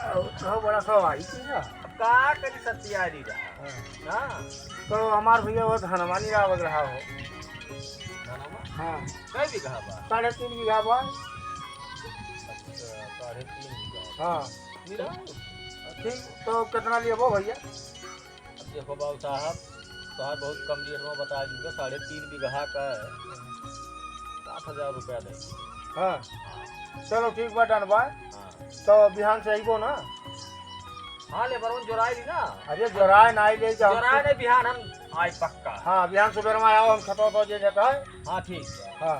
तो बड़ा सवाई थी ना। अब का करी सत्यारी रहा ना। तो हमार भैया वो हनुमानी रावत रहा हो। धनमा हाँ कई बीघा बा? 3.5 बीघा बा। अच्छा 3.5 बीघा। हाँ मेरा ठीक। तो कितना लिए वो भैया? अब देखो बाबू साहब तोहार बहुत कम रेट में बता दूंगा। 3.5 बीघा का है 7,000 रुपया देंगे। हाँ चलो ठीक बा डन बा। हाँ तो बिहान से आइबो ना। हाँ ले बरवन जोराई दी ना। अरे जोराय नाई ले जा। जोराई ने बिहान हम आज पक्का। हाँ बिहान सुबह में आओ हम खतो तो जे जाता है। हाँ ठीक है। हाँ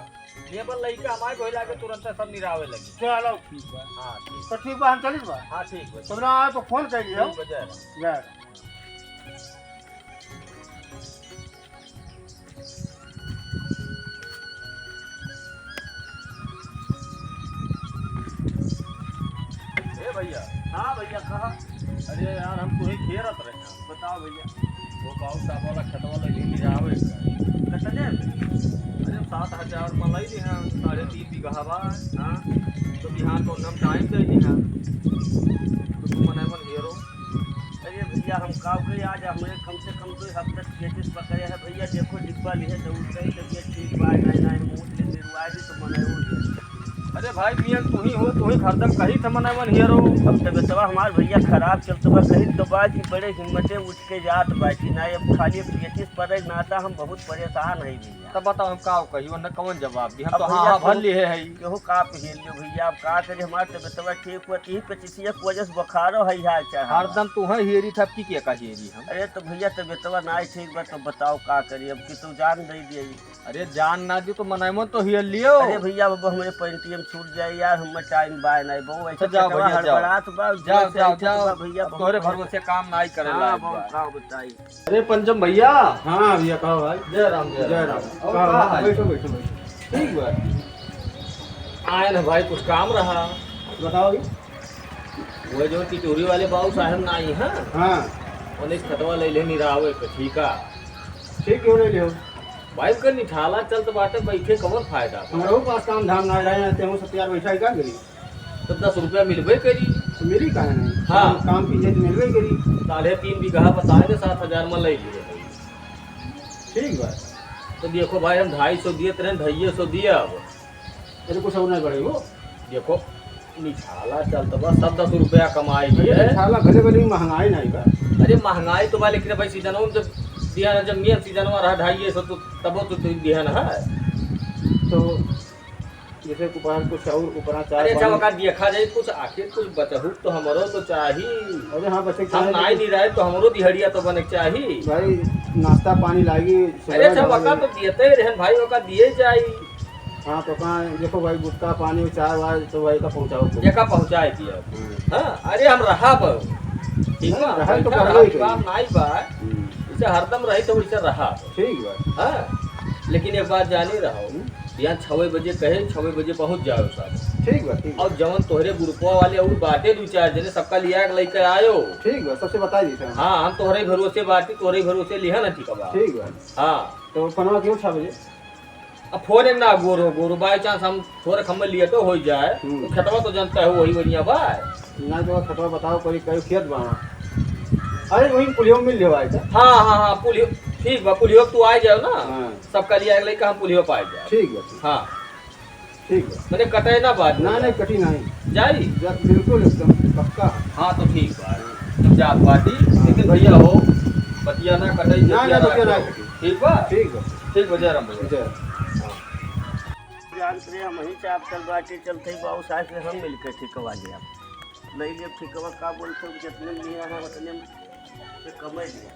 लेबर लइका हमारे कोई लाके तुरंत सब निरावे लगी। चलो ठीक बा। हाँ ठीक। तो ठीक बा हम चलिस बा। हाँ ठीक है। तुमने आए तो फोन कर लियो। ठीक है, जय राम। जय। ए भैया। हाँ भैया कहा। अरे यार हम तुम्हें घेरत रहे हैं। बताओ भैया। वो बाबू साहब वाला खेत वाला ले निरावे का। कितने? अरे 7,000 में लई दी हैं 3.5 बीघा बा। हाँ तो बिहान तो हम टाइम दे दी हैं। तो तुम मने मन हीरो। अरे भैया हम काव गए आज हमें कम से कम 2 हफ्ते खेती पकड़े है भैया। देखो डिब्बा लिए तो उससे तबियत ठीक बा। नहीं मुंह से निर्वाह भी तो मने हो। अरे भाई मियां तू ही हो, तू ही हरदम कही था मने मन हीरो। अब तबियतवा हमार भैया खराब चलते बा। कहीं तो बात की बड़े हिम्मतें उठ के जात बाकी ना। अब खाली खेती पर नाता हम बहुत परेशान है भैया। तब बताओ हम का कही वरना कौन जवाब दी। हम अब तो भैया हाँ हाँ तो- भर लिए है। केहू का पहेल लियो भैया। अब का करे हमार तबियतवा ठीक हुआ। यही पेचिसिया की वजह से बुखारो है हाल चाल। हरदम तू है हेरी थपकी के का हेरी हम। अरे तो भैया तबियतवा ना ठीक बा। तो बताओ का करिए। अब कि तू जान दे दिए। अरे जान ना दी तो मनैमन तो हियर लियो। अरे भैया बाबा हमारे पेंटीएम छूट जाए यार। हम टाइम बाय नहीं बहु ऐसे जाओ भैया, जाओ। हड़बड़ात बा। जाओ जाओ जाओ भैया अब तोहरे भरोसे काम ना ही करे हाँ लायक बहुत बा। का बताई। अरे पंचम भैया। हाँ भैया कहो भाई। जय राम जय राम। और का हाल? बैठो बैठो बैठो। ठीक बा। आए ना भाई कुछ काम रहा। बताओ। वो जो टिटोरी वाले बाबू साहब ना आई हैं। हाँ उन्हें खतवा ले ले निरावे के ठीक है। ठीक क्यों ले लियो। भाई कर निठाला चलत बाटे बैठे कौन फायदा बा? हमारे पास काम धाम ना रहे हैं। हम सत्यार बैठा ही का करी। तो 10 रुपया मिलबे करी। तो मेरी कहा नहीं। हाँ। काम कीजिए तो मिलवे करी। 3.5 बीघा बताए 7,000 में ले लिए। ठीक बा। तो देखो भाई हम 250 दिए तेरे 250 दिए। अब अरे कुछ और नहीं बढ़े वो। देखो निठाला चलता बस सब 10 रुपया कमाई है। साला भले भले महंगाई नहीं बा। अरे महंगाई तो बा लेकिन भाई सीजन में जब दिया ना जब मेन सीजन में रहा 250 तो तब तो दिया ना है। तो जैसे ऊपर कुछ और ऊपर चार अरे जब का देखा जाए कुछ आखिर कुछ बचहु तो हमरो तो चाहिए। अरे हाँ बच्चे हम नहीं रहे तो हमरो दिहड़िया तो बने चाहिए। भाई नाश्ता पानी लागी। अरे जब वका तो दिए रहन भाई वका दिए जाई। हाँ तो कहाँ देखो भाई गुटका पानी चाय वाय तो भाई का पहुँचाओ। जगह पहुंचाए दिया। हाँ अरे हम रहा पर ठीक है रहा तो रहा करबे करी। काम नहीं बा। इसे हरदम रही तो वैसे रहा। ठीक बा। हाँ लेकिन एक बात जानी रहो यहाँ 6 बजे कहे 6 बजे पहुंच जाओ साहब। ठीक बा। ठीक और जवन तोहरे ग्रुपवा वाले और बाटे 2-4 जने सबका लिया के लेके आयो। ठीक बा। सबसे बता दी सर। हाँ हम तोहरे भरोसे बाटी तोहरे भरोसे लिहा ना ठीक बा। ठीक बा। हाँ तो पनवा क्यों 6 बजे? अब फोन ना गोरो बाई चांस हम थोड़े खम्बे लिए तो हो जाए तो खतवा तो जानता है वही बढ़िया बा। ना जो खतवा बताओ कोई कहीं खेत बा। अरे वही पुलियो मिल लियो भाई। हाँ हाँ हाँ पुलियो ठीक बा। पुलियो तू आ जाओ ना। हाँ। सबका लिया के लेके हम पुलियो पाए जाए। ठीक बा। हाँ ठीक बा। मैंने कटे ना बात ना नहीं कटी नहीं। जाई। बिल्कुल एकदम पक्का। हाँ तो ठीक बा जब जात बाटी लेकिन भैया हो बतिया ना कटे ना ना बतिया ना कटी। ठीक बा। ठीक बा। ठीक बजा राम भैया। जय। जान से हम ही चाप चल बाटे चलते ही बाबू साहब से हम मिलकर ठिकवा लिया। नहीं लिए ठिकवा का बोलते हो जितने लिए हैं उतने से कम ही दिया।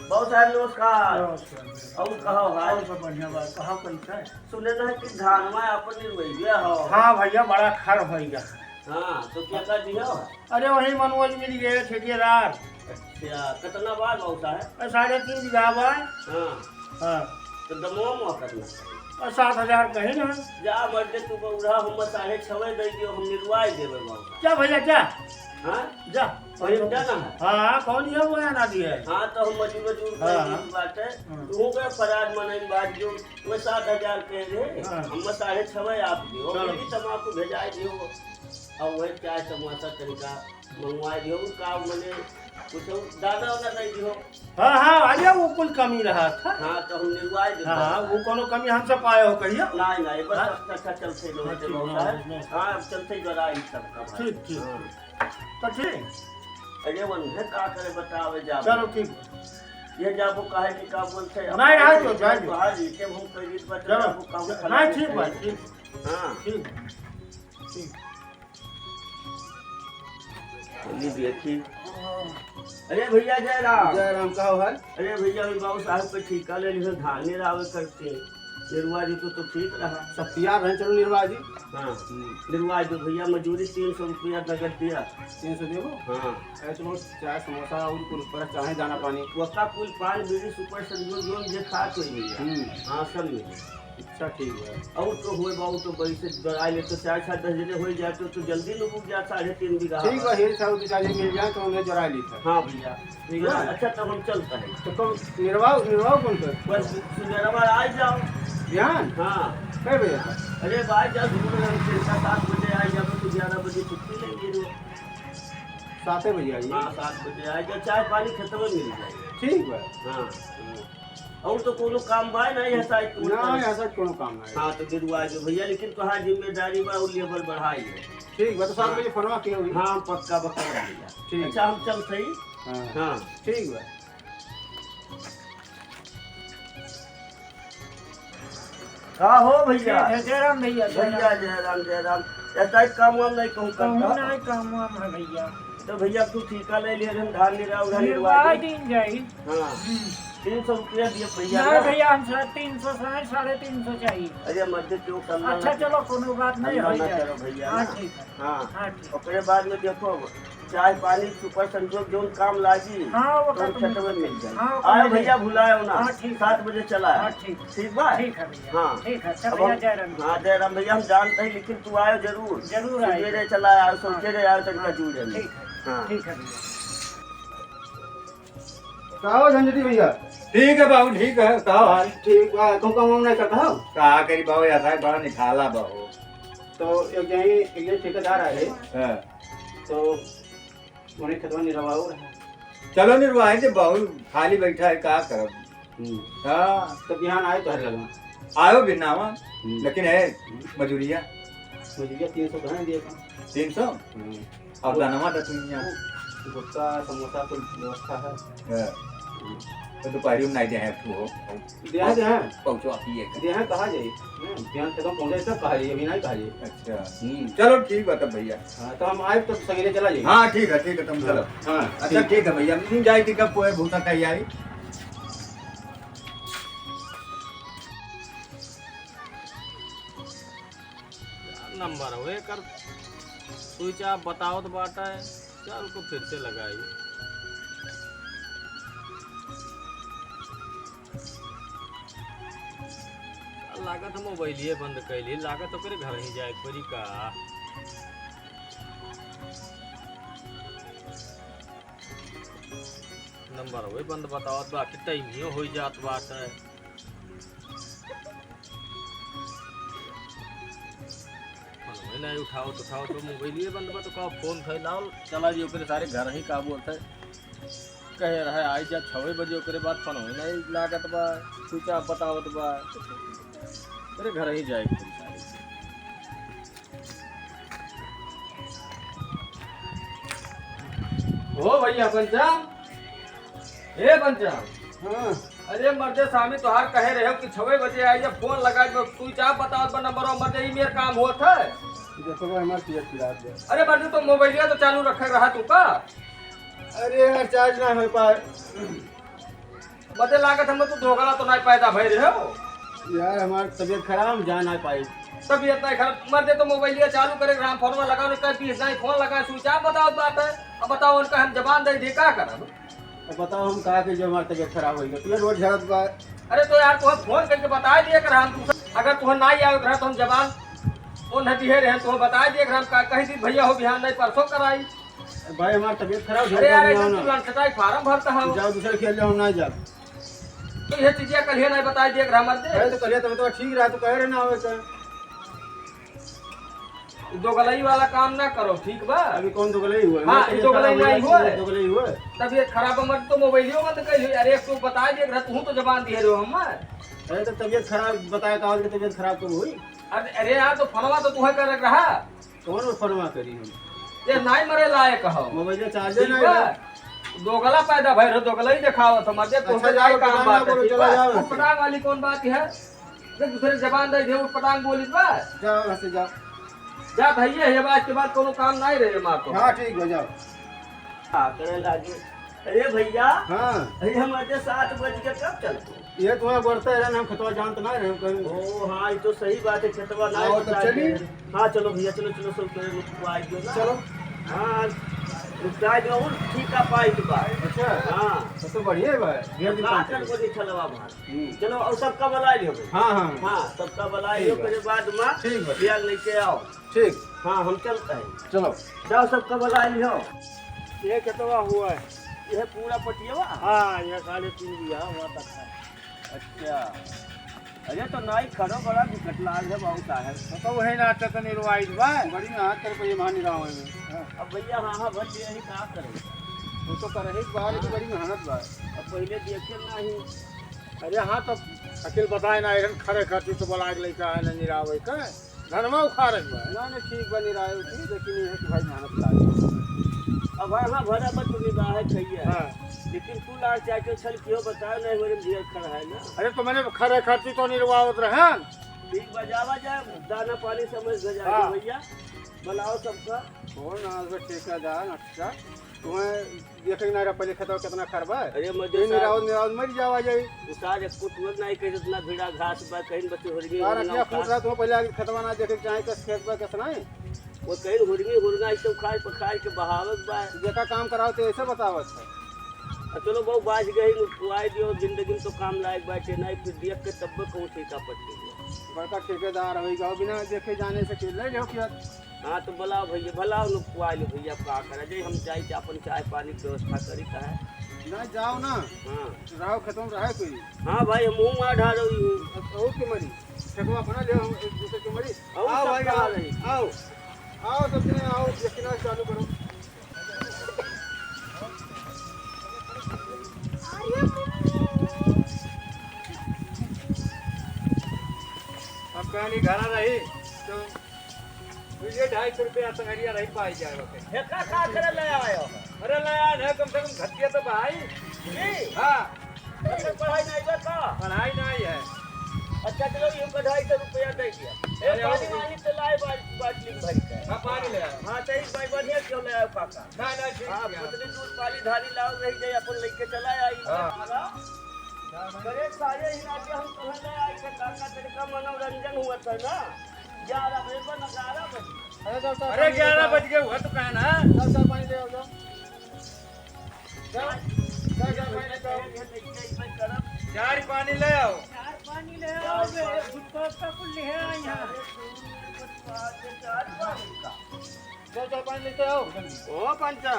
बहुत सारे नमस्कार। और कहो भाई सब बढ़िया बात कहाँ पैसा है? सुने ना कि धानमा अपन निर्वैया हो। हाँ भैया बड़ा खर भैया। हाँ तो क्या कर दिया? अरे वही मनोज मिल गए ठेकेदार। अच्छा कितना बार बहुत साहब? 3.5 बीघा बा। हाँ हाँ तो दमो मुआ करना और 7,000 कहे ना। जा मर्दे तू बउरा हम 6.5 दे दियो हम निर्वाह देवे बाबू। जा भैया जा हाँ जा। वही जाना है। हाँ कौन ये वो ना दिए। हाँ तो हम मजबूर हाँ। बात है। तू के फराज मनन बात जो मैं 7,000 कह दे हाँ। हम 6.5 आप दियो चलो। हम आपको भेजा दियो। अब वही चाय समोसा तरीका मंगवा दियो का मैंने कुछ दादा वाला नहीं दियो। हाँ अरे वो कुल कमी रहा था। हाँ तो हम निर्वाह दे। हाँ वो कोनो कमी हमसे पाए हो कहिए। नहीं बस अच्छा चलते लोग बहुत है। हाँ अब चलते जरा इस सब का ठीक तो ठीक। अरे वन है का करे बतावे जा। चलो ठीक ये जाबो काहे की का बोलते हैं नहीं रहा तो जाए बाहर ही के हम कह दी बता चलो आपको काम नहीं ठीक बात ठीक। हाँ ठीक ठीक। बोली देखी। अरे भैया जय राम का हो हाल। अरे भैया अभी बाबू साहब पे ठीका ले लियो धान नहीं रावे करते निर्वाह जी तो ठीक रहा सब तैयार रहे। चलो निर्वाह जी। हाँ निर्वाह जो भैया मजदूरी 300 रुपया नगद दिया। 300 देवो। हाँ चलो चाय समोसा और कुल पर चाहे दाना पानी वक्का कुल पान बीड़ी सुपर संजोग जोन जे खा तो भैया। हाँ सब मिले। अच्छा ठीक है। और तो हुए बाबू तो बड़ी से दराई ले तो 4-7 जने हो जाते तो जल्दी लोग उग जाता 3.5 बीघा। ठीक है हेर साहब की चाय मिल जाए तो उन्हें जरा ली था। हाँ भैया ठीक है। अच्छा तब हम चलते हैं तो कब निर्वाह कौन कर बस सुबह आ जाओ। ध्यान। हाँ कई बजे था। अरे भाई जब 7 बजे आ जाओ तो 11 बजे छुट्टी लेंगे। 7 बजे आइए। हाँ 7 बजे आ जाओ चाय पानी खत्म मिल जाएगा। ठीक है। हाँ और तो कोनो काम बा नहीं है साइड ना ऐसा कोनो काम नहीं। हाँ तो गिरवा जो भैया लेकिन तुम्हारा जिम्मेदारी बा और लेवल बढ़ाई है। ठीक है तो 7 बजे फोनवा किया हुई। हाँ पक्का भैया ठीक। अच्छा हम चल सही। हाँ ठीक है। हाँ हो भैया जय राम भैया। जय राम ऐसा ही काम वाम नहीं कहूँ करता नहीं काम वाम है भैया। तो भैया तू ठीका ले लिया हम धान ले रहा निर्वाह दिन जाई। हाँ 300 रुपया दिए भैया नहीं भैया हम 350 350 चाहिए। अरे मध्य क्यों करना। अच्छा चलो कोनो बात नहीं हो जाए। चलो भैया हाँ ठीक है। हाँ ठीक। उसके बाद में देखो चाय पानी सुपर संजोग जो काम लागी हाँ वो तो खेत में मिल जाए। हाँ, आए भैया भुलाए ना। हाँ, ठीक। 7 बजे चला है। हाँ ठीक ठीक बा। ठीक है भैया। हाँ ठीक है अच्छा अब भैया हम- जय राम। हाँ जय राम भैया हम जानते हैं लेकिन तू आयो जरूर जरूर आए। सवेरे चला आयो सवेरे आयो तनिका जुड़े में। ठीक है। हाँ ठीक है भैया। कहो झंझटी भैया। ठीक है बाबू ठीक है कहो हाल ठीक है तुम काम नहीं करता हो। कहा करी बाबू ऐसा है बड़ा निकाला बाबू तो एक ठेकेदार आए हाँ। तो उन्हें खेतवा निर्वाह हो रहा है। चलो निर्वाह से बाबू खाली बैठा है क्या करब। हाँ तो बिहान आए तो हर लगा आयो भी नामा लेकिन है मजूरिया मुझे 300 कहाँ दिए था। 300 और दानमा दसुनिया गुप्ता समोसा कुल व्यवस्था है। तो दोपहरी में नहीं दे तू हो दिया है पहुंचो आप ही एक दिया है कहा जाए बिहान खेतवा पहुंचे तब कहा जाए अभी नहीं कहा जाए। अच्छा चलो ठीक है तब भैया। हाँ तो हम आए तो सवेरे चला जाइए। हाँ ठीक है तुम चलो। हाँ अच्छा ठीक है भैया मिल जाएगी कब पोए भूसा तैयारी। नंबर हुए कर स्विच आप बताओ तो बाटा है चल को फिर से लगाई। लागत मोबाइल बंद कैली लागत ओकरे घर ही जाए पड़ी का। नंबर हुए बंद बताओ बाकी टाइम ही हो जात बात है। नहीं उठाओ तो मोबाइल बंद बा तो का फोन फैलाओ चला जी ओकरे सारे घर ही का बोलते कहे रहे आई जा 6 बजे ओकरे बाद फोन हो नहीं लागत बा स्विच ऑफ बतावत बा तेरे घर ही जाए ओ भैया पंचा ए पंचा। हाँ अरे मर्दे स्वामी तोहार कहे रहे हो कि 6 बजे आई जब फोन लगा जब स्विच ऑफ बताओ बा नंबर मर्दे ही मेरा काम होता है। देखो भाई हमारे पिया पिला दे। अरे मर्दे तो मोबाइल तो चालू रखे रहा तू का। अरे यार चार्ज ना हो पाए मर्दे लागत हम तो धोखा तो नहीं पैदा भय रहे हो यार हमारी तबीयत खराब हम जा ना पाई। तबीयत नहीं खराब मर्दे तो मोबाइल चालू करे ग्राम फोन में लगाओ कहीं पीस नहीं फोन लगा स्विच ऑफ बताओ बात है। अब बताओ उनका हम जबान दे दी क्या करब। अब बताओ हम कहा कि जो हमारी तबीयत खराब हो गई रोज झड़त बा। अरे तो यार तुम फोन करके बता दिए कर हम अगर तुम ना आए घर तो हम जबान फोन हटी है रहे तुम बता दिए हम कहीं दी भैया हो बिहान नहीं परसों कराई। भाई हमारी तबीयत खराब अरे यार एकदम तू लड़खटाई फार्म भरता है जाओ दूसरे खेल जाओ ना जाओ। तो ये चीजें कल नहीं बता दिए ग्राम अरे तो करिए तो ठीक रहा तो कह रहे ना हो दो गलई वाला काम ना करो, ठीक बा? अभी कौन तो गलई हुआ? हाँ, मैं तो गलई नहीं हुआ है। तो गलई हुआ है। तबीयत खराब मत तो मोबाइलियो मत कही। अरे तू बता दे तू तो जबान दिए रहो हम। अरे तो तबीयत खराब बताया कहा कि तबीयत खराब कब हुई? अरे यार तो फोनवा तो तुम्हें कर रहा। कौन फरमा करी हम? ये नहीं मरे लायक हो। मोबाइल चार्जर ठीक नहीं बा? है। दोगला पैदा भइल दोगला ही दिखाओ तो मजे तो अच्छा, जाए जाओ, काम दुकान बात ना है, बोलो, ठीक चला बा? जाओ। पटांग वाली कौन बात है? जो दूसरे जबान दे दे पटांग बोली बा। जाओ वहाँ से जाओ। जा भैया ये बात के बाद कोनो काम नहीं रहे मां को। हाँ ठीक है जाओ। हाँ करे लागे। अरे भैया, हाँ अरे हमारे 7 बज के कब चलते? ये तुम्हें बढ़ता है ना, हम खतवा जानते ना रहे कहीं। ओ हाँ, ये तो सही बात है, खेतवा ना आओ, तब बता चलिए। के। हाँ चलो भैया, चलो चलो सब करे रुकवा आई दो ना। चलो। हाँ रुकवा दो और ठीक है पाई के बाद। अच्छा हाँ तो बढ़िया है भाई, ढेर दिन काम काटन चले। को चलवा बाहर। चलो और सबका बुला लियो। हाँ हाँ हाँ सबका बुला लियो, ठीक है। फिर बाद में ठीक है। भैया लेके आओ। ठीक। हाँ हम चलते हैं। चलो। जाओ सबका बुला लियो। ये कितना हुआ है? यह पूरा पटियावा। हाँ, ये 3.5 बीघा हुआ तक है। अच्छा, अरे तो नाई खड़ो बड़ा विकट लाग है बहुत है। तो वही ना तो निर्वाहित बा। बड़ी में हाथ कर पे मान रहा हूँ मैं। अब भैया हाँ हाँ बच यही कहा करें। वो तो कर ही बाहर की बड़ी मेहनत बा। अब पहले देखे नहीं। अरे हाँ, तो अकेले बताए ना इधर खड़े खर्ची तो बोला के लड़का है ना निरावे का धनमा उखा रही बा। ना ना ठीक बनी रहा है उसी, लेकिन ये है कि भाई मेहनत लागे। अब हाँ भरा बच निभा है खैया। हाँ। लेकिन तू लाल चाय के छल क्यों बताओ नहीं, मेरे ढेर खड़ा है ना। अरे तो मैंने खड़े खर्ची तो निर्वाहित रहे। ठीक बजावा जाए, दाना पानी समझ गया हाँ। भैया। बुलाओ सबका। हो ना उसका ठेकेदार अच्छा तुम्हें देखे ना रहा पहले खतवा कितना खरबा है। अरे ये मजे निराव मर जावा जाए। सारे कुटुर नहीं कहे इतना भीड़ा घास बा कहीं बच्चे हुरगी यार क्या फूट रहा तुम्हें पहले आगे खतवा ना देखे चाहे कस खेत बा कसना है। वो कहीं हुरगी हुरगा तो खाए पखाए के बहावत बा। देखा काम कराओ तो ऐसे बतावत है। चलो बहु बाज गई नुकवाई दियो, जिंदगी में तो काम लायक बैठे नहीं, फिर देख के तब कहूँ ठीका पट्टी। बड़का ठेकेदार होगा बिना देखे जाने से कि ले जाओ क्या। हाँ तो बुलाओ भैया, बुलाओ नुकवा लो भैया, का करे जे हम चाय अपन चाय पानी की व्यवस्था करी का है। ना जाओ ना हाँ राव खत्म रहा कोई। हाँ भाई हम मुँह मार ढा रही हूँ। और के मरी ठेकवा बना ले हम एक दूसरे के मरी। और आओ सब भाई कहाँ आओ रही? आओ आओ सब जने आओ देखना चालू करो। अब कहानी घरा रही तो मुझे 250 रुपया संगरिया रही पाई जाए रोके। का करे ले आयो? अरे लाया है कम से कम घटिया तो भाई। जी हाँ पढ़ाई नहीं का। पढ़ाई नहीं है। अच्छा चलो ये 250 रुपया दे दिया। अरे पानी वानी तो लाए बाटली भर के। हाँ पानी ले आया। हाँ सही भाई बढ़िया क्यों ले आयो काका? ना ना ठीक हाँ है। पतली दूध पाली धारी लाओ रही जाए अपन लेके चला आई। हाँ। करे सारे इलाके हम कहाँ ले आई के काका, तेरे का मनोरंजन हुआ था ना। 11 बजे पर 11 बजे। अरे 11 बज गए हुआ तो कहा ना। चल पानी ले आओ जाओ। चार पानी ले आओ। पानी ले आओ बे, गुटका का कुल ले आ यहाँ। चल पानी लेते आओ। ओ पंचा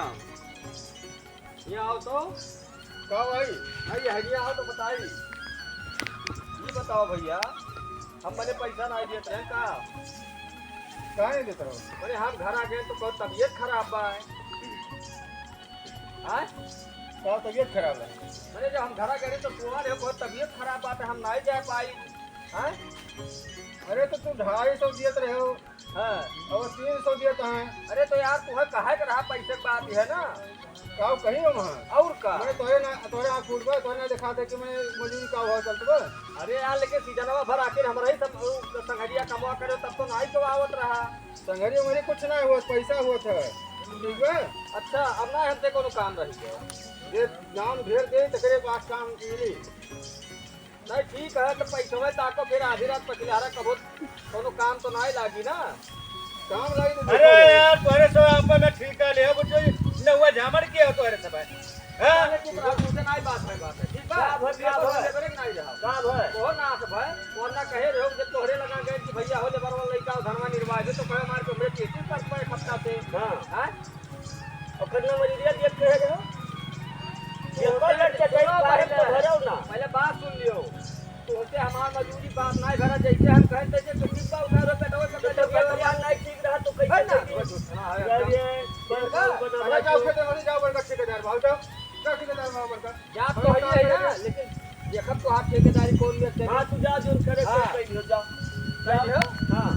ये आओ तो। कहा भाई नहीं हरिया हो तो बताई। ये बताओ भैया, हम मैंने पैसा नहीं देते हैं का? कहा नहीं देता रहो। अरे हम घर आ गए तो बहुत तबीयत खराब बा है। हाँ? कहा तबीयत खराब है। मैंने जब हम घर आ गए तो तुम्हारे बहुत तबीयत खराब बात है, हम नहीं जा पाई। हाँ? अरे तो तू 250 दियत रहे हो हाँ। और 300 दियत है। अरे तो यार तुम्हें कहे के रहा पैसे की बात है ना। कहा कहीं हो वहाँ और का? मैं तोरे आँख फूट गए तोरे ना दिखा दे कि मैं मजदूरी का हुआ चलते बा। अरे यार लेकिन सीजनवा भर आखिर हमारा ही सब संगरिया कमा करे तब तो नहीं कमावत रहा। संघरी मेरे कुछ ना हुआ, पैसा हुआ था ठीक है। अच्छा अब ना हमसे कोनो काम रही गया। ये नाम ढेर दे तो करे पास काम मिली। नहीं ठीक है तो पैसों में ताको फिर आधी रात पचिलारा कबो कोनो काम तो नहीं लागी ना। काम लगी तो अरे यार तोरे सब आप में ठीक है ले बुझो न हुआ झामर के हो तोरे सब। हां लेकिन मुझे नहीं बात है ठीक है। का भर करे नहीं रहा का भर वो ना से भाई वरना कहे रहो जब तोहरे लगा गए कि भैया हो जबर वाला लइका धनवा निर्वाह जो तो कहे मार के हमरे चीटी पर पे खपता से। हाँ हां और कितना मरीजिया देखते हैं जो ये पर लड़के कई बार तो भरो ना। पहले बात सुन लियो। तो हमार मजूरी बात नहीं भरा जैसे हम कहे तैसे तो ठीक बा उठा रो पेटवा तो तबियत यार नहीं ठीक रहा तो कैसे ना अरे जाओ खेते में जाओ बड़का ठेकेदार भाव जाओ जाओ ठेकेदार भाव बड़का या तो है ना, लेकिन देखब तो हाथ ठेकेदारी कौन में हाँ तू जा जो करे हाँ। कर जाओ जाओ। हाँ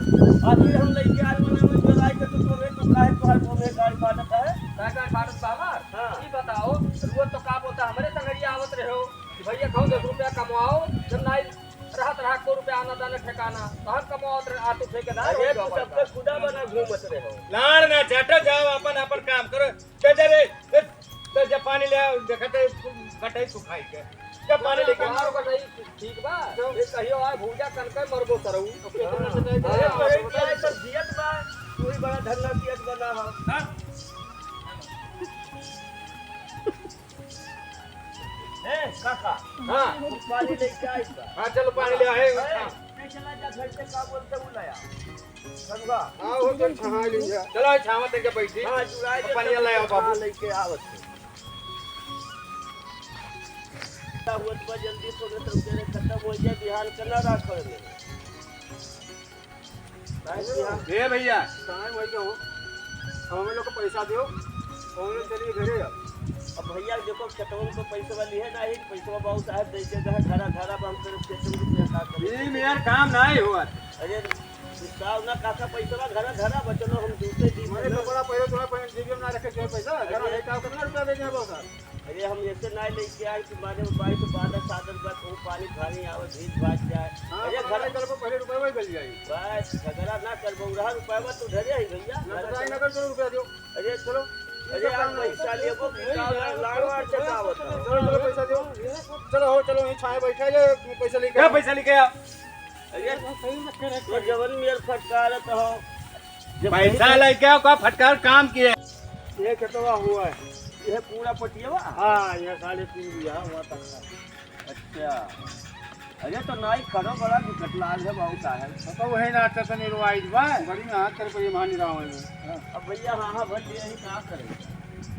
आज फिर हम लेके आ रहे हैं जराई के तू तुम्हें तू काहे तो हर तुम्हें गाड़ी फाटक है काका भारत बाहर हाँ। ये बताओ रोज तो का बोलता हमरे संगरिया आवत रहे हो कि भैया खाओ 10 रुपया कमाओ जब नहीं रहत रहा को रुपया आना दाना ठिकाना तो हम कमाओ आटो ठेकेदार अरे तू सबके खुदा बना घूमत रहे हो लाड़ ना चाटा जाओ अपन अपन काम करो चल रे तो जब पानी ले आओ देखते कटाई सुखाई के जब पानी लेके कमाओ का नहीं ठीक बा ये कहियो आ भूजा कनके मरबो करू तो कितना से दे अरे तोरे क्या है सब जियत बा तू ही बड़ा धन्ना कियत बना हो हां ए काका हां पानी लेके आई बा हां चलो पानी ले आए नहीं चला जा घर से का बोलते बुलाया समझा हां हो जन छहा लिया चलो छावा तक बैठी हां जुड़ाई दे पानी ले आओ बाबू लेके आवत हुआ तो जल्दी तो तेरे खत्म हो जाए बिहार का ना राख कर ले ए भैया टाइम वही का हो हमें लोग को पैसा दो और चलिए घरे अब भैया देखो खेतों को पैसा वाली है ना ही पैसा बहुत साहब दे के घरा घरा बंद कर खेतों में क्या कर ये मेरा काम नहीं हुआ अरे साहब ना काका पैसा घरा घरा बचलो हम दूसरे दिन मेरे तो बड़ा पहले थोड़ा पहले जीवन ना रखे जो पैसा घर ले का कितना रुपया देंगे बहुत अरे हम ऐसे ना लेके आए कि मारे बाई तो बादल साधन का तो पानी खानी आवे भीज भाग जाए अरे घर ले चलो पहले रुपया वही मिल जाएगी बस झगड़ा ना कर बहुरा रुपया में तो धरे ही भैया नहीं नगर चलो रुपया दो अरे चलो अरे आप पैसा लेबो लाड़वाड़ चकावत चलो चलो पैसा दो चलो हो चलो यहीं छाए बैठे ले पैसा लेके क्या पैसा लेके आ अरे तो जवन मेल फटकारत हो पैसा लेके आओ का फटकार काम किए ये कितना हुआ है ये पूरा पटियावा हाँ ये 3.5 बिया हुआ तक अच्छा अरे तो नाई खड़ो बड़ा विकट लाल है बहुत है तो वही ना अच्छा से निर्वाहित बा बड़ी हाथ कर पे मान रहा हूं अब भैया हाँ हाँ भर दिया ही कहाँ करेंगे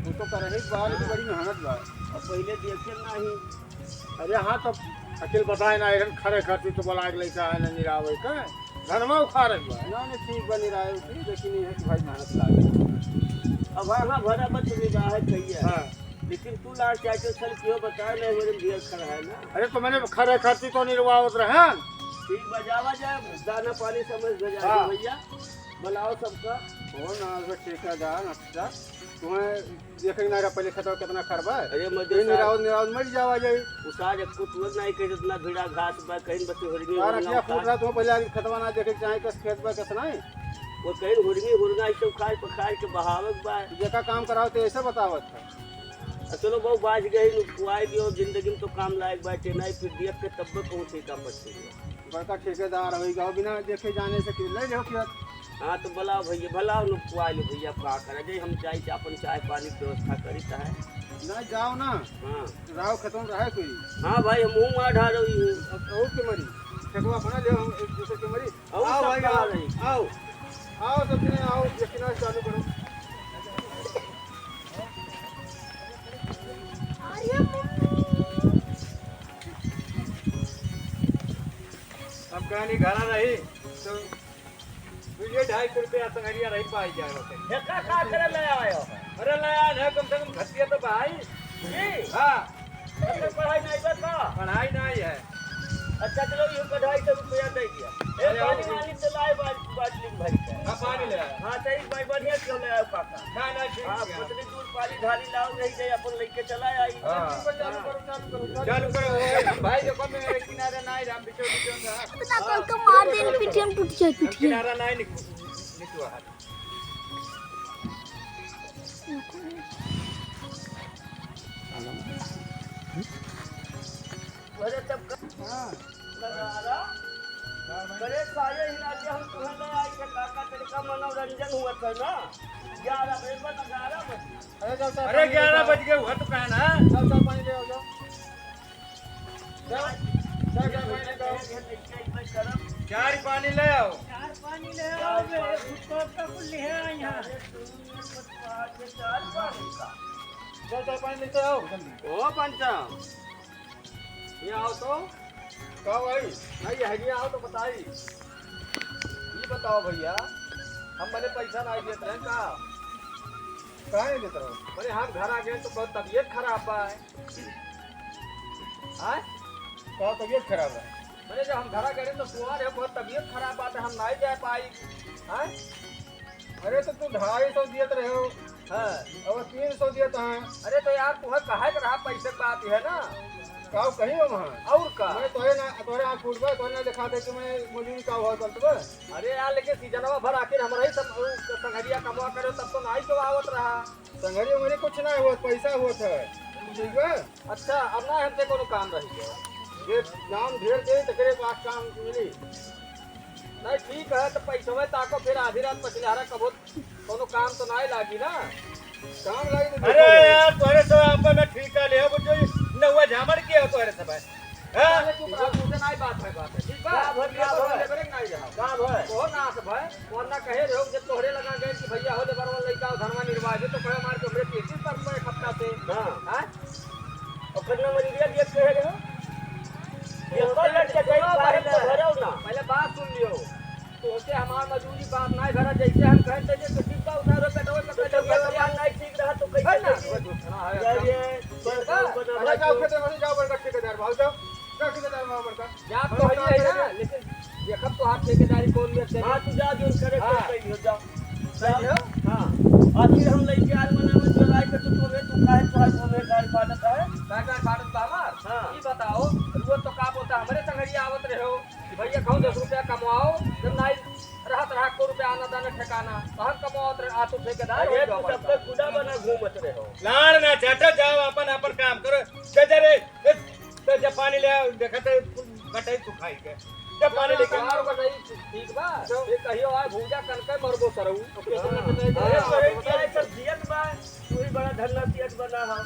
वो तो करे ही बात बड़ी मेहनत बा अब पहले देखे नहीं अरे हाँ तो अकेले बताए ना इधर खड़े खर्ची तो बोला लड़का है ना निरावे का धनमा उखा रही बा ना ठीक बनी रहा है लेकिन ये है कि भाई मेहनत लागे अब हाँ हाँ भरा बच रहा है भैया हाँ लेकिन तू लाल चाचा चल क्यों बता नहीं मेरे ढेर खड़ा है ना अरे तो मैंने खड़े खर्ची तो निर्वाहत रहे ठीक बजावा जाए दाना पानी समझ भेजा हाँ। भैया बुलाओ सबका हो ना अगर ठेकेदार अच्छा तुम्हें देखेंगे ना पहले खेतों कितना खरबा है अरे ये मजे निरावत मर जावा जाए उसाज कुछ वो नहीं कहीं इतना भिड़ा घास बा कहीं बच्चे हुरगी यार हुरगा क्या फूट रहा तो पहले आगे खेतवा ना देखे चाहे कस खेत बा कैसे नहीं वो कहीं हुरगी हुरगा ये सब खाए पकाए के बहावक बा जेका काम कराओ तो ऐसे बतावत है चलो बहु बाज गई नुकुआई दियो जिंदगी में तो काम लायक बैठे नहीं फिर देख के तब पहुंचे का पड़ती बड़का ठेकेदार होगा बिना देखे जाने से ले जाओ खेत हाँ तो बुलाओ भैया भलाओ नुकुआई लो भैया का करे जे हम चाय अपन चाय पानी की व्यवस्था करी है ना जाओ ना हाँ राव खत्म रहे कोई हाँ भाई हम मुँह मार ढा रही हूँ और के मरी ठेकवा बना ले हम एक दूसरे के मरी और आओ सब भाई कहाँ आओ रही? आओ आओ सब जने आओ यकीन चालू करो अब कहानी घरा रही तो तुझे 250 रुपया संगरिया रही पाई जाए ये का करे ले आयो अरे लाया है कम से कम खतिया तो भाई जी हाँ अपने पढ़ाई नहीं बता पढ़ाई नहीं है अच्छा चलो ये 250 रुपया दे दिया ए पानी वाली से लाए बाटली भर के हाँ पानी ले आया हाँ सही भाई बढ़िया क्यों ले आयो काका ना ना ठीक हाँ है पतली दूध पानी ढाली लाओ नहीं जाए अपन लेके चला आई हाँ। चालू करो हम भाई देखो मेरे किनारे नहीं राम बिचो बिचो ना इतना कल का मार देने पिटियन टूट जाए हम पिटियन किनारा नहीं निकलो हाथ अरे तब हां लगारा करे सारे हिला के हम तुम्हें ले आई के काका तेरे का मनोरंजन हुआ था ना 11 बजे पर 11 बजे अरे जाओ अरे 11 बज गए हुआ तो कहना जाओ जाओ पानी ले आओ जाओ जाओ जाओ पानी ले आओ चार पानी ले आओ पानी ले आओ बे उसको का कुल ले आई यहां जाओ जाओ पानी लेते आओ जल्दी ओ पंचा ये आओ तो कहो भाई नहीं हरिया आओ तो बताई ये बताओ भैया हम मैंने पैसा नहीं देते रहे का काहे देत रहो मैंने हम घर आ गए तो बहुत तबीयत खराब बा है हाँ? का तबीयत खराब है मैंने जब हम घर आ गए तो कुआर है बहुत तबीयत खराब बात है हम नहीं जा पाई हाँ? अरे तो तू 250 दियत रहे हो हाँ। अब 300 दियत है अरे तो यार तुम्हें कहे रहा पैसे की बात है ना का कहीं हो वहाँ और का मैं तोरे आँख फूटबा तोरे ना दिखा दे कि मैं मजदूरी का हुआ चलतबा अरे यार लेकिन सीजनवा भर आखिर हमारा ही सब संगरिया कमवा करे तब तो नहीं तो आवत रहा संघरी उंगरी कुछ ना हुआ पैसा हुआ था ठीक है अच्छा अब ना हमसे कोनो काम रही गया ये नाम ढेर दे तो करे पास काम मिली नहीं ठीक है तो पैसे में ताको फिर आधी रात पछिलहारा कबो कोनो काम तो नहीं लागी ना काम लगी तो अरे यार तोरे तो अपन में ठीक है ले वो जो नवा झामड़ के हो तोरे सब हां अरे चुप रह तुझे नहीं बात है ठीक बा का भर लेबरे नहीं जा का भाई को ना से भाई वरना कहे रहो जब तोहरे लगा गए कि भैया हो ले बरवन लइका धर्मा निर्वाह तो कहे मार के हमरे 33 पर रुपए खपता से हां हां और कितना मरीजिया दिए कहे रहे हो ये तो लड़के कई बाहर तो भरो ना पहले बात सुन लियो तो से हमार मजूरी बात नहीं भरा जैसे हम कहते जे तो ठीक बा उधार रुपए तो तो जब ये नहीं ठीक रहा तो कैसे यार ये अरे जाओ खेते में जाओ बड़का ठेकेदार भाव जाओ क्या ठेकेदार में बड़का या तो है ना लेकिन देखब तो हाथ ठेकेदारी कौन में से हां तू जा जो करे हाँ। कहीं हो जा सही हो हां आखिर हम लेके आज मनावे चलाई के तू काहे चाहे हमें गाड़ी फाटत है सरकार भारत हमार हाँ। ये बताओ रोज तो काम होता हमारे संगरिया आवत रहे हो कि भैया खाओ 10 रुपया कमाओ जब नहीं रहत रहा को रुपया आना दाना ठिकाना तो हम कमाओ आतो ठेकेदार अरे तू सब तक खुदा बना घूमत रहे हो लाड़ ना चाटा जाओ अपन अपन काम करो जा रे तो जब पानी ले देखते गटाई सुखाई के जब पानी लेके कमार को नहीं ठीक बा ये कहियो आ भूजा कनके मरबो सरऊ तो कैसे न अरे करे तोरे क्या है सब दियत बा तू ही बड़ा धन्ना दियत बना हो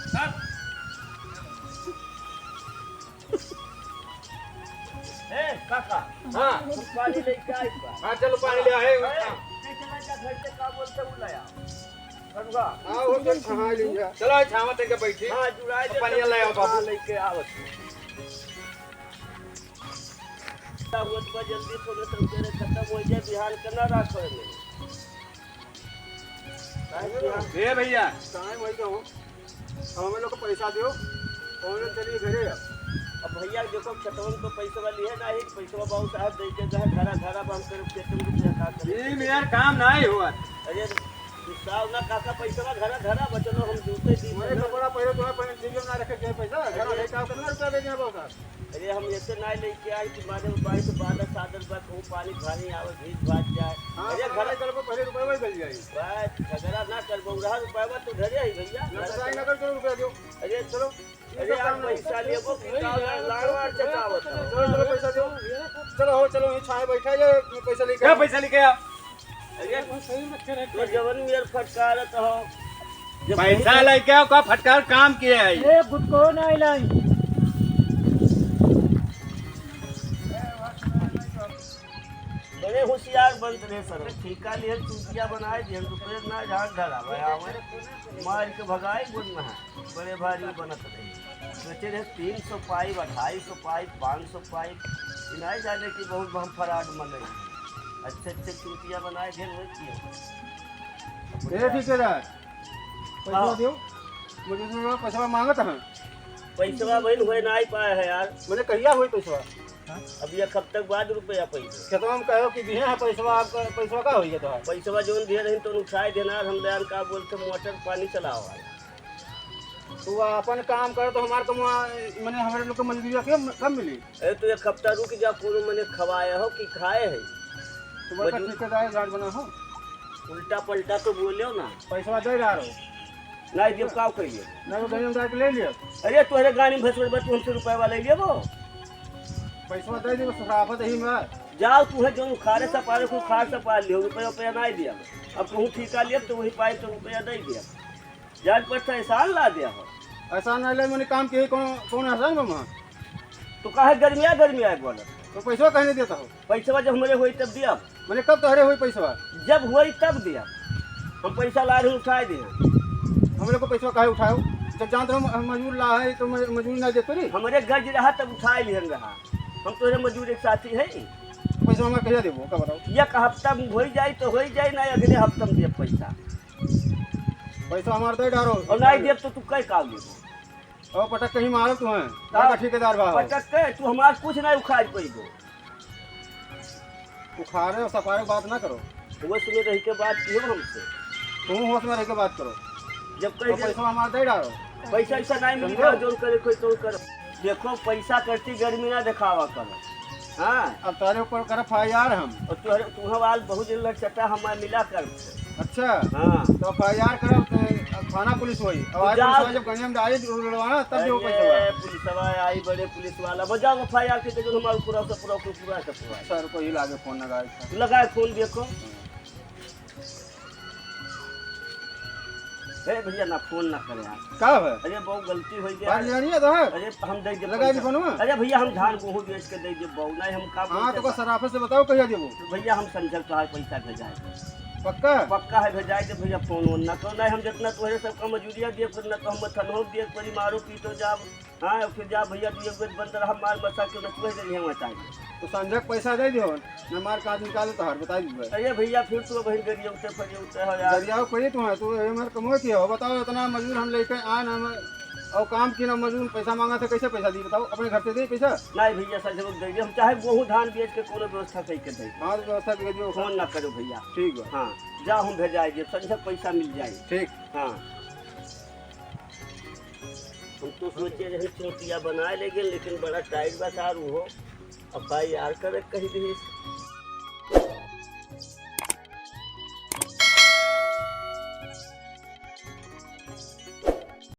ए काका हां पानी लेके आई बा हां चलो पानी ले आए चला जा घर से का बोलते बुलाया बनवा हां हो गया हां लिया चलो छावा तक बैठी हां जुड़ाए दे पानी ले आओ बाबू लेके आवत हुत बा जल्दी थोड़े से तेरे खत्म हो जाए बिहान करना राखो में ए भैया टाइम वही का हो हमें लोग को पैसा दो और चलिए घरे अब भैया देखो खतवन तो पैसा वाली है ना ही पैसा बहुत साहब दे के घर घर बंद कर पेट में रुपया का ये यार काम नहीं हुआ अरे हिसाब ना काका पैसा घर बचलो हम दूसरे दिन मैं तो बड़ा पहले तुम्हें पहले जीवन ना रखे के पैसा घर ले का कितना रुपया दे दिया बहुत अरे हम ऐसे ना लेके आई तुम्हारे बाई से बादल सादर बा को पानी पानी आवे भीज भाग जाए अरे घर चल पहले रुपया वही मिल जाएगी बस झगड़ा ना कर बहुरा रुपया बा तू घरे आई भैया लड़ाई ना कर चलो रुपया दो अरे चलो अरे यार पैसा लेबो कि लाड़वार चकावत चलो पैसा दो चलो हो चलो यहीं छाए बैठा जाए पैसा लेके क्या पैसा लेके आ अरे तो जवन मेर फटकारत हो पैसा लेके आओ का फटकार काम किए है ए गुटको नहीं लाई बड़े होशियार बनते रहे सर ठीका लिए चुटिया बनाए दिए रुपये ना झाड़ धरा भाई मार के भगाए गुण में बड़े भारी बनत रहे सोचे रहे 300 पाइप 250 पाइप 500 पाइप नहीं जाने की बहुत हम फराड मन अच्छे अच्छे चुटिया बनाए ढेर हुए किए ए ठेकेदार पैसा दो मुझे तो पैसा मांगत है पैसा बहन हुए ना ही पाए है यार मुझे कहिया हुई पैसा अब ये कब तक बाद रुपया पैसा खेतवा में कहो कि दिए है पैसा आपका पैसा का होई तो पैसा जो दिए रहे तो उठाए देना हम दयाल का बोलते मोटर पानी चलाओ तू अपन काम कर तो हमारे को मैंने हमारे लोग को मजदूरी कम मिली अरे तो एक हफ्ता रुक जा पूरा मैंने खवाया हो कि खाए है तुम्हारा ठेकेदार गार्ड बना हो उल्टा पलटा तो बोलो ना पैसा दे रहा हो नहीं जब का कहिए ना वो गरीब जाके ले लियो अरे तोहरे गाड़ी में भसड़ बच 200 रुपया वाला ले वो पैसा दे दी सराफत ही में जाओ तू है जो खारे से पारे को खार से पार लियो रुपया नहीं दिया अब कहूँ ठीका लिया तो वही पाए तो रुपया दे दिया जान पर एहसान ला दिया हो ऐसा नहीं ले मैंने काम किए कौन आसान बमा तो कहे गर्मिया बोला तो पैसा कहीं नहीं देता हो पैसा जब हमारे हुई तब दिया मैंने कब तोहरे हुई पैसा जब हुई तब दिया हम पैसा ला रहे उठाए दिए हम लोग को पैसा काहे उठाओ जब जानते हो मजदूर ला है तो मजदूरी नहीं देते रे हमारे गर्ज रहा तब उठाए लिहन रहा हम तोरे मजदूर एक साथी है पैसा हमारे कहिया देबो का बताओ? एक हफ्ता में हो जाए तो हो जाए ना, अगले हफ्ता में दे पैसा पैसा हमारे दे डारो और नहीं दे तो तू कई काम देबो। और पटक कहीं मारो तू है का ठेकेदार बा पटक के तू हमार कुछ नहीं उखाड़ पैबो। उखाड़े और सफारे की बात ना करो, होश में रह के बात कियो हमसे। तुम होश में रह के बात करो। जब और कहीं पैसा हमारे दे डारो। पैसा ऐसा नहीं मिलेगा जो करे कोई तो कर। देखो पैसा करती गर्मी ना दिखावा करो। हाँ अब तारे ऊपर कर FIR हम। और तुम्हारा वाल बहुत दिन लग चटा हमारे मिला कर। अच्छा हाँ तो FIR करब थाना पुलिस होई। अब आज जाओ। पुलिस जब गंजे में आई लड़वाना तब जो पैसा बा। पुलिस आई बड़े पुलिस वाला बजाओ FIR के जो हमारा पूरा सर को ही लागे फोन लगाए लगाए फोन देखो। अरे भैया ना फोन ना करे यार। का है अरे बहुत गलती हो गया। बात जानी है तो है अरे हम दे दे लगा दी फोन में। अरे भैया हम धान गेहूँ बेच के दे दे बहु नहीं हम का हाँ तो सराफे से बताओ कहिया देबो। भैया हम संजल कहा पैसा भेजाए पक्का पक्का है भेजाए दे भैया फोन वोन ना करो नहीं हम जितना तुम्हारे सबका मजूरिया दिए फिर ना तो हम थनहो दिए परी मारो पीटो जाब। हाँ फिर जा भैया दिए बंद रहा मार बसा के नचुए दे हम बताएंगे तो संजय पैसा दे दियो मैं मार काज निकाले तो हर बता दी। अरे भैया फिर तो बहन गरिया उठे फरिया उठे हो यार। दरियाओ कोई तो है तो हमारे कमो की हो बताओ इतना मजदूर हम लेके आन हम और काम की ना मजदूर पैसा मांगा तो कैसे पैसा दी बताओ अपने घर से दे पैसा। नहीं भैया सच लोग दे हम चाहे गेहूँ धान बेच के कोनो व्यवस्था सही के दे। हाँ तो व्यवस्था कर दियो। फोन ना करो भैया। ठीक है हाँ जा हम भेजाए दे संजय पैसा मिल जाए। ठीक। हाँ हम तो सोचे रहे चोटिया बनाए लेकिन बड़ा टाइट बता रू हो। FIR करे कहीं भी